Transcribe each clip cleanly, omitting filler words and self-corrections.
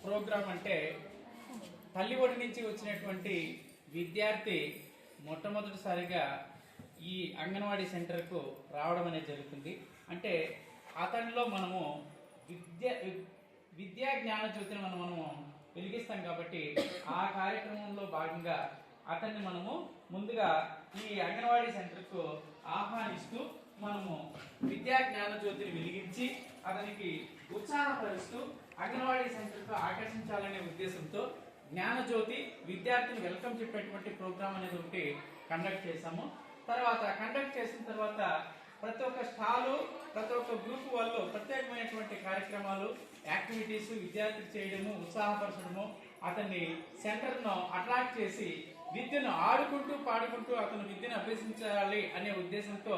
Programme అంటే తల్లి ఒడి నుంచి వచ్చినటువంటి విద్యార్థి మొట్టమొదటిసారిగా ఈ అంగన్వాడీ సెంటర్కు రావడం అనేది జరుగుతుంది. అంటే అతనిలో మనము విద్యా జ్ఞాన జ్యోతిని మనము వెలిగిస్తాం కాబట్టి ఆ కార్యక్రమంలో భాగంగా అతన్ని మనము ముందుగా ఈ అంగన్వాడీ సెంటర్కు ఆహ్వానిస్తూ మనము విద్యా జ్ఞాన జ్యోతిని వెలిగించి అతనికి ఉత్సాహపరుస్తూ అంగన్వాడీ సెంటర్కు ఆకర్షించాలనే ఉద్దేశంతో జ్ఞానజ్యోతి విద్యార్థిని వెల్కమ్ చెప్పేటువంటి ప్రోగ్రామ్ అనేది ఒకటి కండక్ట్ చేశాము. కండక్ట్ చేసిన తర్వాత ప్రతి ఒక్క స్టాలు ప్రతి ఒక్క గ్రూప్ వాళ్ళు ప్రత్యేకమైనటువంటి కార్యక్రమాలు యాక్టివిటీస్ విద్యార్థులు చేయడము ఉత్సాహపరచడము అతన్ని సెంటర్ను అట్రాక్ట్ చేసి విద్యను ఆడుకుంటూ పాడుకుంటూ అతను విద్యను అభ్యసించాలి అనే ఉద్దేశంతో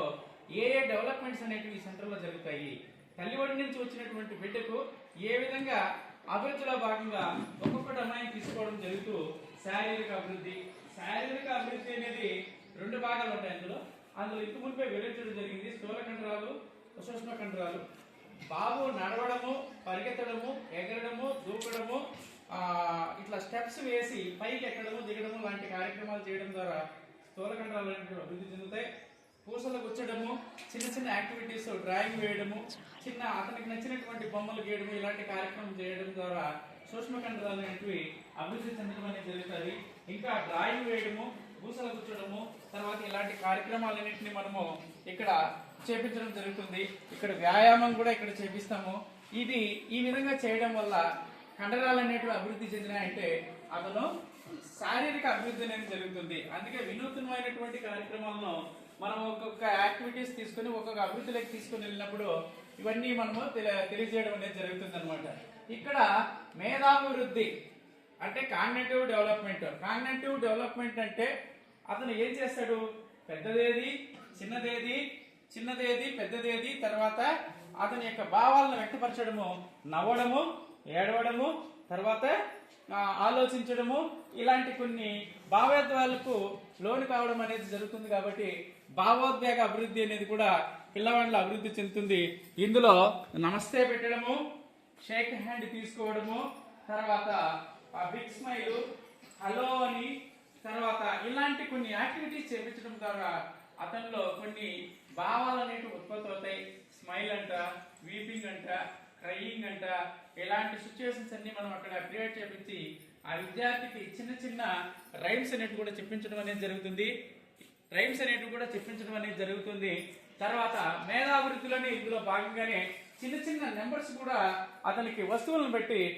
ఏ డెవలప్మెంట్స్ అనేవి ఈ సెంటర్లో జరుగుతాయి, తల్లిఒడి నుంచి వచ్చినటువంటి బిడ్డకు ఏ విధంగా అభివృద్ధిలో భాగంగా ఒక్కొక్క డొమైన్ తీసుకోవడం జరుగుతూ శారీరక అభివృద్ధి అనేది రెండు భాగాలు ఉంటాయి. అందులో ఇంటి మునిపే వివరించడం జరిగింది. స్థూల కండరాలు సూక్ష్మ కండరాలు. బాబు నడవడము పరిగెత్తడము ఎగరడము దూకడము ఇట్లా స్టెప్స్ వేసి పైకి ఎక్కడము దిగడము లాంటి కార్యక్రమాలు చేయడం ద్వారా స్థూల కండరాలు అనేవి అభివృద్ధి చెందుతాయి. పూసలు గుచ్చడము చిన్న చిన్న యాక్టివిటీస్ డ్రాయింగ్ వేయడము అతనికి నచ్చినటువంటి బొమ్మలు గీయడము ఇలాంటి కార్యక్రమం చేయడం ద్వారా సూక్ష్మ కండరాలు అనేవి అభివృద్ధి చెందడం అనేది జరుగుతుంది. ఇంకా డ్రాయింగ్ వేయడము పూసలు గుచ్చడము తర్వాత ఇలాంటి కార్యక్రమాలన్నింటినీ మనము ఇక్కడ చేపించడం జరుగుతుంది. ఇక్కడ వ్యాయామం కూడా ఇక్కడ చేపిస్తాము. ఇది ఈ విధంగా చేయడం వల్ల కండరాలు అనేటివి అభివృద్ధి చెందినాయంటే అతను శారీరక అభివృద్ధి అనేది జరుగుతుంది. అందుకే వినూత్నమైనటువంటి కార్యక్రమాలను మనం ఒక్కొక్క యాక్టివిటీస్ తీసుకుని ఒక్కొక్క అభివృద్ధిలోకి తీసుకుని వెళ్ళినప్పుడు ఇవన్నీ మనము తెలియజేయడం అనేది జరుగుతుంది అనమాట. ఇక్కడ మేధాభివృద్ధి అంటే కాగ్నిటివ్ డెవలప్మెంట్ అంటే అతను ఏం చేస్తాడు, పెద్దదేది చిన్నదేది పెద్దదేది తర్వాత అతని యొక్క భావాలను వ్యక్తపరచడము, నవ్వడము ఏడవడము తర్వాత ఆలోచించడము ఇలాంటి కొన్ని భావోద్వేగాలకు లోను కావడం అనేది జరుగుతుంది. కాబట్టి భావోద్వేగ అభివృద్ధి అనేది కూడా పిల్లవాళ్ళలో అభివృద్ధి చెందుతుంది. ఇందులో నమస్తే పెట్టడము షేక్ హ్యాండ్ తీసుకోవడము తర్వాత బిగ్ స్మైల్ హలో అని తర్వాత ఇలాంటి కొన్ని యాక్టివిటీస్ చేపించడం ద్వారా అతనిలో కొన్ని భావాలు అనేవి ఉత్పత్తి అవుతాయి. స్మైల్ అంట వీపింగ్ అంట క్రయింగ్ అంట ఇలాంటి సిచ్యువేషన్స్ అన్ని మనం అక్కడ క్రియేట్ చేపించి ఆ విద్యార్థికి చిన్న చిన్న రైమ్స్ అనేవి కూడా చెప్పించడం అనేది జరుగుతుంది. తర్వాత మేధాభివృద్ధిలోని ఇందులో భాగంగానే చిన్న చిన్న నెంబర్స్ కూడా అతనికి వస్తువులను బట్టి